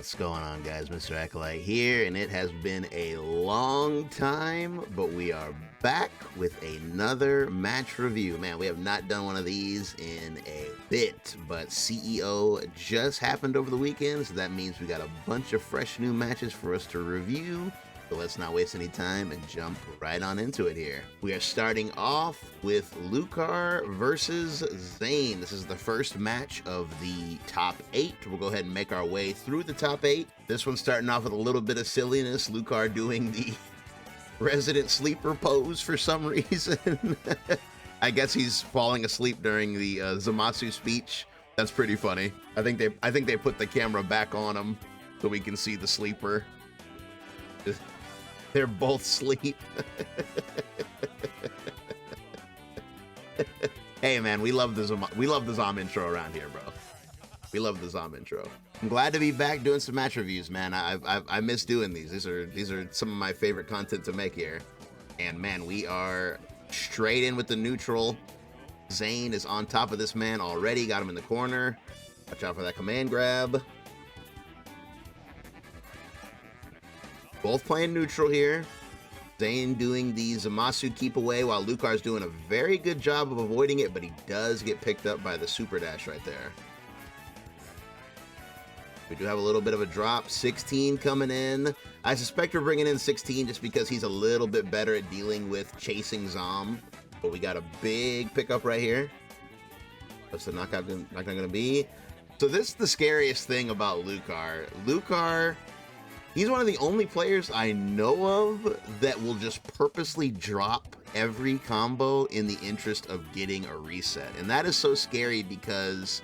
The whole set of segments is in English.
What's going on, guys? Mr. Acolyte here, and it has been a long time, but we are back with another match review. Man, we have not done one of these in a bit, but CEO just happened over the weekend, so that means we got a bunch of fresh new matches for us to review. So let's not waste any time and jump right on into it here. We are starting off with Lucar versus Zane. This is the first match of the top 8. We'll go ahead and make our way through the top 8. This one's starting off with a little bit of silliness. Lucar doing the resident sleeper pose for some reason. I guess he's falling asleep during the Zamasu speech. That's pretty funny. I think they put the camera back on him so we can see the sleeper. They're both asleep. Hey man, we love the Zom intro around here, bro. We love the Zom intro. I'm glad to be back doing some match reviews, man. I miss doing these. These are some of my favorite content to make here. And man, we are straight in with the neutral. Zane is on top of this man already. Got him in the corner. Watch out for that command grab. Both playing neutral here. Zane doing the Zamasu keep away while Lucar's doing a very good job of avoiding it, but he does get picked up by the super dash right there. We do have a little bit of a drop. 16 coming in. I suspect we're bringing in 16 just because he's a little bit better at dealing with chasing Zom. But we got a big pickup right here. What's the knockout going to be? So this is the scariest thing about Lucar. Lucar, he's one of the only players I know of that will just purposely drop every combo in the interest of getting a reset. And that is so scary because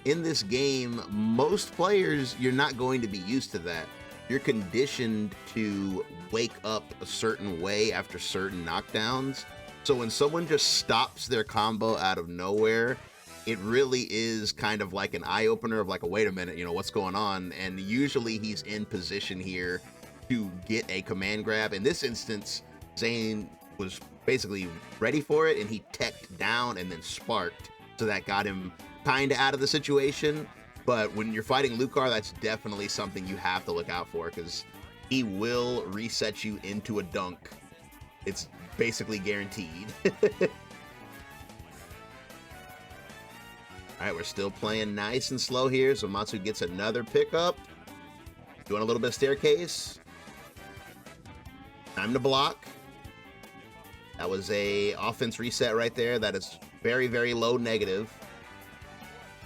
in this game, most players, you're not going to be used to that. You're conditioned to wake up a certain way after certain knockdowns. So when someone just stops their combo out of nowhere, it really is kind of like an eye-opener of like, wait a minute, you know, what's going on? And usually he's in position here to get a command grab. In this instance, Zane was basically ready for it, and he teched down and then sparked. So that got him kind of out of the situation. But when you're fighting Lucar, that's definitely something you have to look out for, because he will reset you into a dunk. It's basically guaranteed. All right, we're still playing nice and slow here. Zamasu gets another pickup. Doing a little bit of staircase. Time to block. That was a offense reset right there. That is very, very low negative.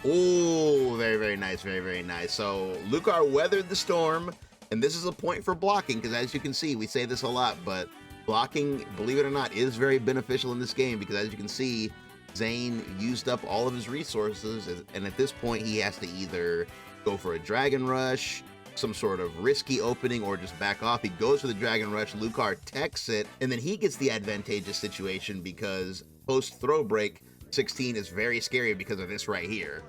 Oh, very, very nice. Very, very nice. So Lucar weathered the storm. And this is a point for blocking, because as you can see, we say this a lot, but blocking, believe it or not, is very beneficial in this game, because as you can see, Zane used up all of his resources, and at this point he has to either go for a Dragon Rush, some sort of risky opening, or just back off. He goes for the Dragon Rush, Lucar techs it, and then he gets the advantageous situation because post throw break, 16 is very scary because of this right here.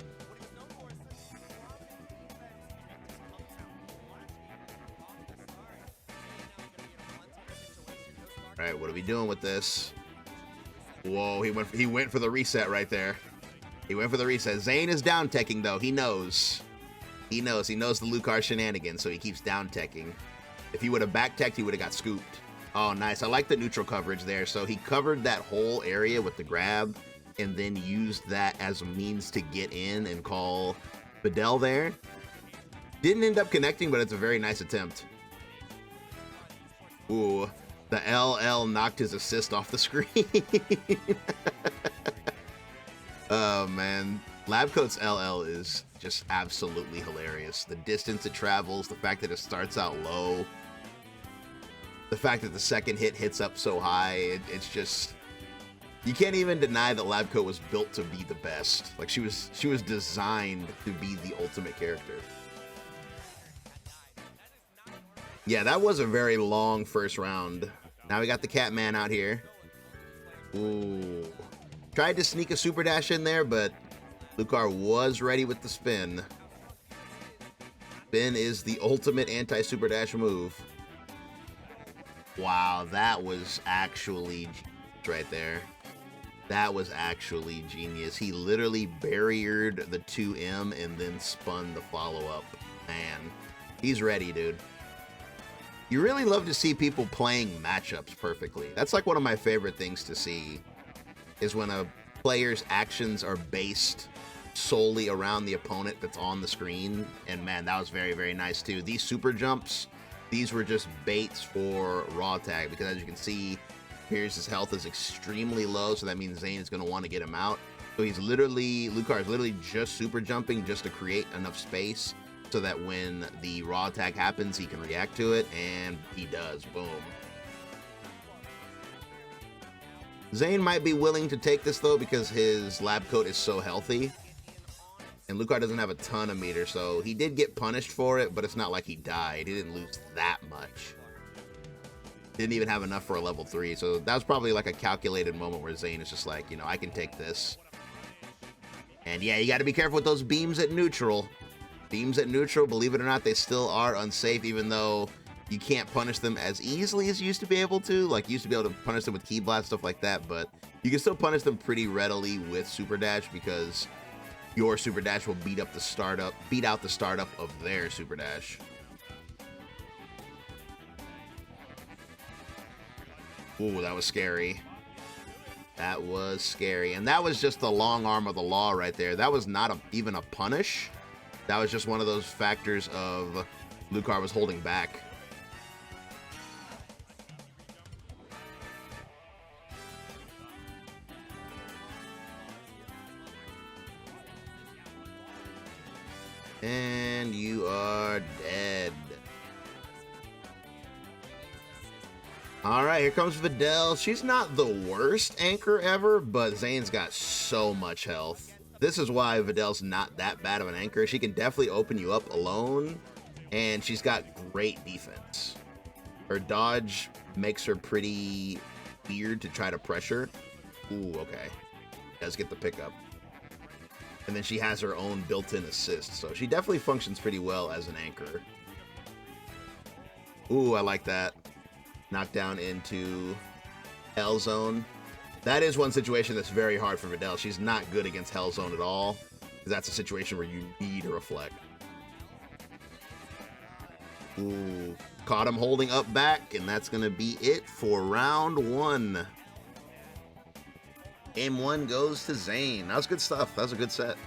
All right, what are we doing with this? Whoa, he went for the reset right there. He went for the reset. Zane is down teching though. He knows the Lucar shenanigans, so he keeps down teching. If he would have back teched, he would have got scooped. Oh, nice. I like the neutral coverage there. So he covered that whole area with the grab and then used that as a means to get in and call Fidel there. Didn't end up connecting, but it's a very nice attempt. Ooh. The LL knocked his assist off the screen. Oh, man. Labcoat's LL is just absolutely hilarious. The distance it travels, the fact that it starts out low, the fact that the second hit hits up so high, it's just... You can't even deny that Labcoat was built to be the best. Like, she was designed to be the ultimate character. Yeah, that was a very long first round. Now we got the Catman out here. Ooh. Tried to sneak a super dash in there, but Lucar was ready with the spin. Spin is the ultimate anti-super dash move. Wow, that was actually genius right there. That was actually genius. He literally barriered the 2M and then spun the follow-up. Man. He's ready, dude. You really love to see people playing matchups perfectly. That's like one of my favorite things to see, is when a player's actions are based solely around the opponent that's on the screen. And man, that was very, very nice too. These super jumps, these were just baits for raw tag, because as you can see, Pierce's health is extremely low, so that means Zane is going to want to get him out. So he's literally, Lucar is literally just super jumping just to create enough space so that when the raw attack happens, he can react to it, and he does. Boom. Zane might be willing to take this though, because his lab coat is so healthy, and Lucar doesn't have a ton of meter, so he did get punished for it, but it's not like he died. He didn't lose that much. Didn't even have enough for a level 3, so that was probably like a calculated moment where Zane is just like, you know, I can take this. And yeah, you got to be careful with those beams at neutral. Beams at neutral, believe it or not, they still are unsafe, even though you can't punish them as easily as you used to be able to. Like, you used to be able to punish them with Key Blast, stuff like that, but you can still punish them pretty readily with Super Dash, because your Super Dash will beat out the startup of their Super Dash. Ooh, that was scary. That was scary. And that was just the long arm of the law right there. That was not even a punish. That was just one of those factors of Lucar was holding back. And you are dead. All right, here comes Videl. She's not the worst anchor ever, but Zane's got so much health. This is why Videl's not that bad of an anchor. She can definitely open you up alone, and she's got great defense. Her dodge makes her pretty weird to try to pressure. Ooh, okay. Does get the pickup. And then she has her own built-in assist, so she definitely functions pretty well as an anchor. Ooh, I like that. Knockdown into Hell Zone. That is one situation that's very hard for Videl. She's not good against Hell Zone at all, because that's a situation where you need to reflect. Ooh, caught him holding up back, and that's going to be it for round 1. Game 1 goes to Zane. That was good stuff. That was a good set.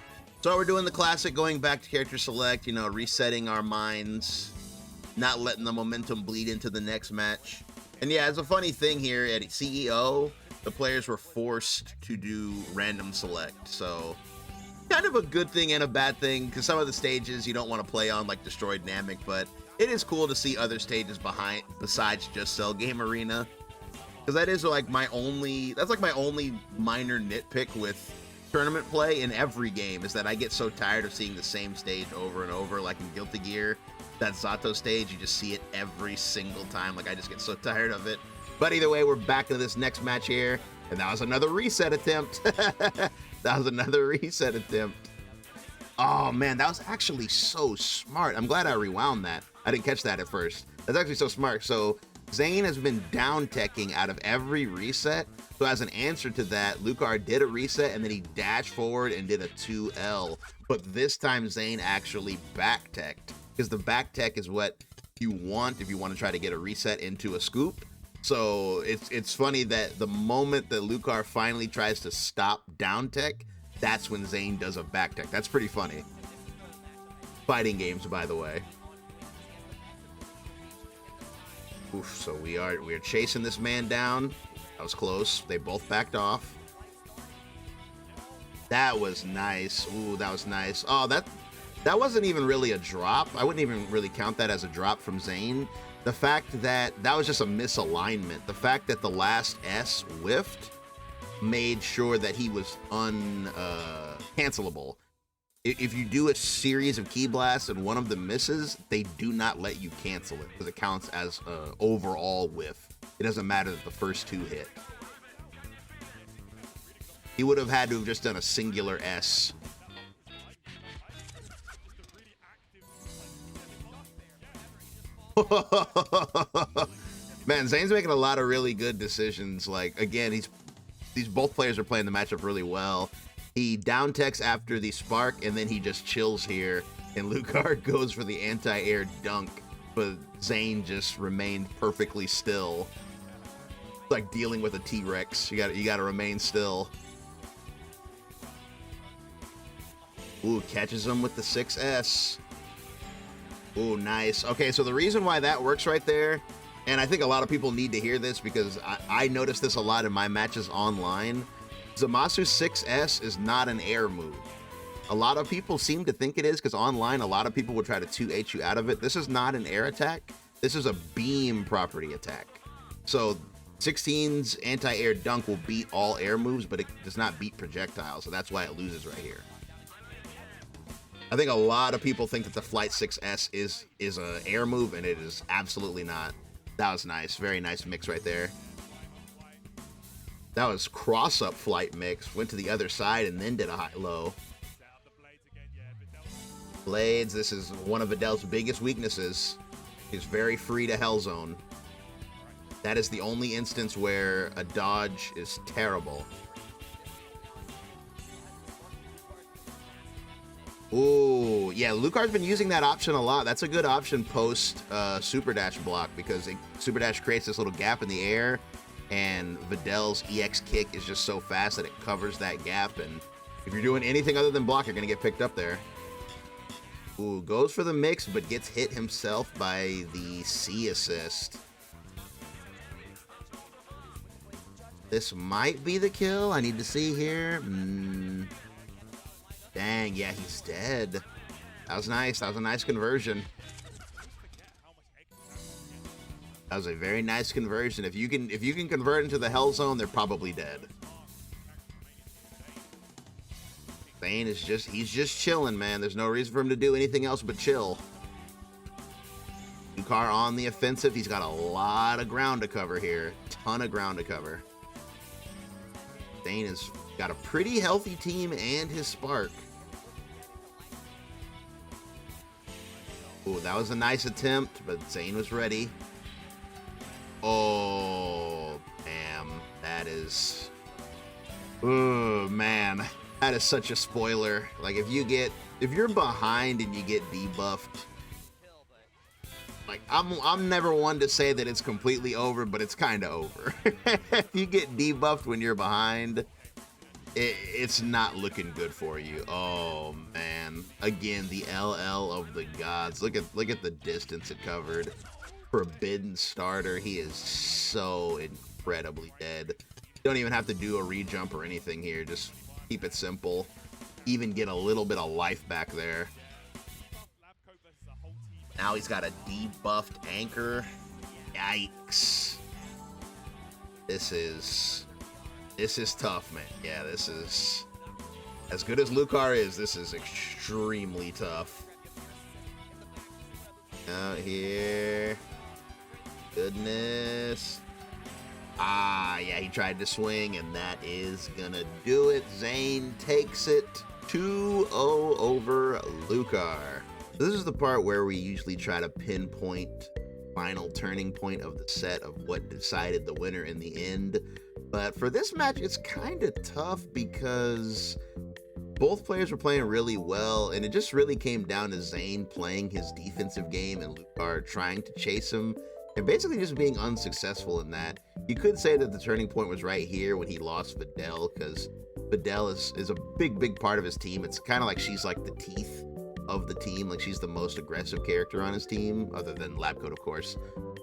So we're doing the classic, going back to character select, you know, resetting our minds, not letting the momentum bleed into the next match. And yeah, it's a funny thing here at CEO, the players were forced to do random select. So kind of a good thing and a bad thing, because some of the stages you don't want to play on, like Destroyed Namek, but it is cool to see other stages besides just Cell Game Arena. Because that is like my only minor nitpick with tournament play in every game, is that I get so tired of seeing the same stage over and over, like in Guilty Gear. That Zato stage, you just see it every single time. Like, I just get so tired of it. But either way, we're back into this next match here, and that was another reset attempt. That was another reset attempt. Oh man, that was actually so smart. I'm glad I rewound that. I didn't catch that at first. That's actually so smart. So Zane has been down teching out of every reset. So as an answer to that, Lucar did a reset, and then he dashed forward and did a 2L. But this time Zane actually back teched, because the back tech is what you want if you want to try to get a reset into a scoop. So it's funny that the moment that Lucar finally tries to stop down tech, that's when Zane does a back tech. That's pretty funny. Fighting games, by the way. Oof, so we are chasing this man down. That was close. They both backed off. That was nice. Ooh, that was nice. Oh, that wasn't even really a drop. I wouldn't even really count that as a drop from Zane. The fact that was just a misalignment. The fact that the last S whiffed made sure that he was cancelable. If you do a series of key blasts and one of them misses, they do not let you cancel it, because it counts as an overall whiff. It doesn't matter that the first 2 hit. He would have had to have just done a singular S. Man, Zane's making a lot of really good decisions. Like, again, these both players are playing the matchup really well. He down techs after the spark, and then he just chills here. And Lucar goes for the anti-air dunk, but Zane just remained perfectly still. It's like dealing with a T-Rex. You gotta remain still. Ooh, catches him with the 6S. Ooh, nice. Okay, so the reason why that works right there, and I think a lot of people need to hear this because I noticed this a lot in my matches online, Zamasu 6S is not an air move. A lot of people seem to think it is because online a lot of people will try to 2H you out of it. This is not an air attack. This is a beam property attack. So 16's anti-air dunk will beat all air moves, but it does not beat projectiles, so that's why it loses right here. I think a lot of people think that the Flight 6S is an air move, and it is absolutely not. That was nice. Very nice mix right there. That was cross-up flight mix. Went to the other side and then did a high-low. Blades, this is one of Videl's biggest weaknesses. He's very free to Hell Zone. That is the only instance where a dodge is terrible. Ooh, yeah, Lucar's been using that option a lot. That's a good option post Super Dash block because Super Dash creates this little gap in the air, and Videl's EX kick is just so fast that it covers that gap, and if you're doing anything other than block, you're going to get picked up there. Ooh, goes for the mix, but gets hit himself by the C assist. This might be the kill. I need to see here. Dang, yeah, he's dead. That was nice. That was a nice conversion. That was a very nice conversion. If you can convert into the Hell Zone, they're probably dead. Zane is he's just chilling, man. There's no reason for him to do anything else but chill. Lucar on the offensive. He's got a lot of ground to cover here. Ton of ground to cover. Zane has got a pretty healthy team and his spark. Ooh, that was a nice attempt, but Zane was ready. Oh, damn. That is... Oh, man. That is such a spoiler. Like, if you're behind and you get debuffed, like, I'm never one to say that it's completely over, but it's kind of over. If you get debuffed when you're behind, it's not looking good for you. Oh, man. Again, the LL of the gods. Look at the distance it covered. Forbidden starter. He is so incredibly dead. You don't even have to do a re-jump or anything here. Just keep it simple. Even get a little bit of life back there. Now he's got a debuffed anchor. Yikes. This is tough, man. Yeah, this is... As good as Lucar is, this is extremely tough. Out here. Goodness. Ah, yeah, he tried to swing, and that is gonna do it. Zane takes it 2-0 over Lucar. This is the part where we usually try to pinpoint final turning point of the set of what decided the winner in the end. But for this match, it's kind of tough because both players were playing really well, and it just really came down to Zane playing his defensive game and Lucar trying to chase him and basically just being unsuccessful in that. You could say that the turning point was right here when he lost Videl, because Videl is a big part of his team. It's kind of like she's like the teeth of the team. Like, she's the most aggressive character on his team, other than Labcoat, of course.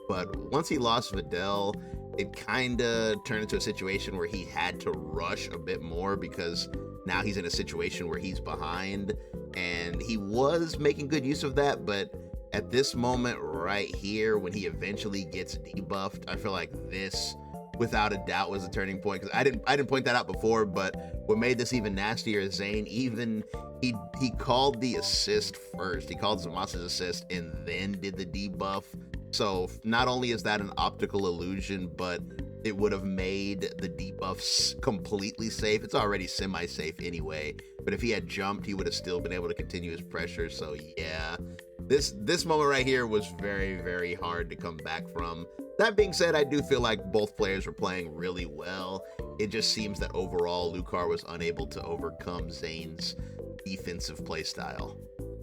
But once he lost Videl, it kind of turned into a situation where he had to rush a bit more because now he's in a situation where he's behind, and he was making good use of that. But at this moment right here, when he eventually gets debuffed, I feel like this, without a doubt, was a turning point. Because I didn't point that out before, but what made this even nastier is Zane he called the assist first. He called Zamasu's assist and then did the debuff. So not only is that an optical illusion, but it would have made the debuffs completely safe. It's already semi-safe anyway, but if he had jumped, he would have still been able to continue his pressure. So yeah, this moment right here was very hard to come back from. That being said, I do feel like both players were playing really well. It just seems that overall Lucar was unable to overcome Zane's defensive play style.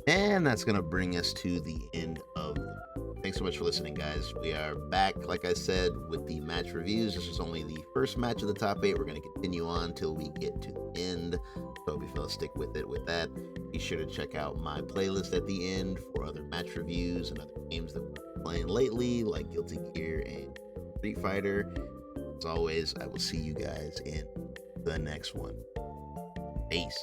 And that's going to bring us to the end of the video. Thanks so much for listening, guys. We are back, like I said, with the match reviews. This is only the first match of the top 8. We're going to continue on till we get to the end. So hope you fellas stick with it with that. Be sure to check out my playlist at the end for other match reviews and other games that we've been playing lately, like Guilty Gear and Street Fighter. As always, I will see you guys in the next one. Peace.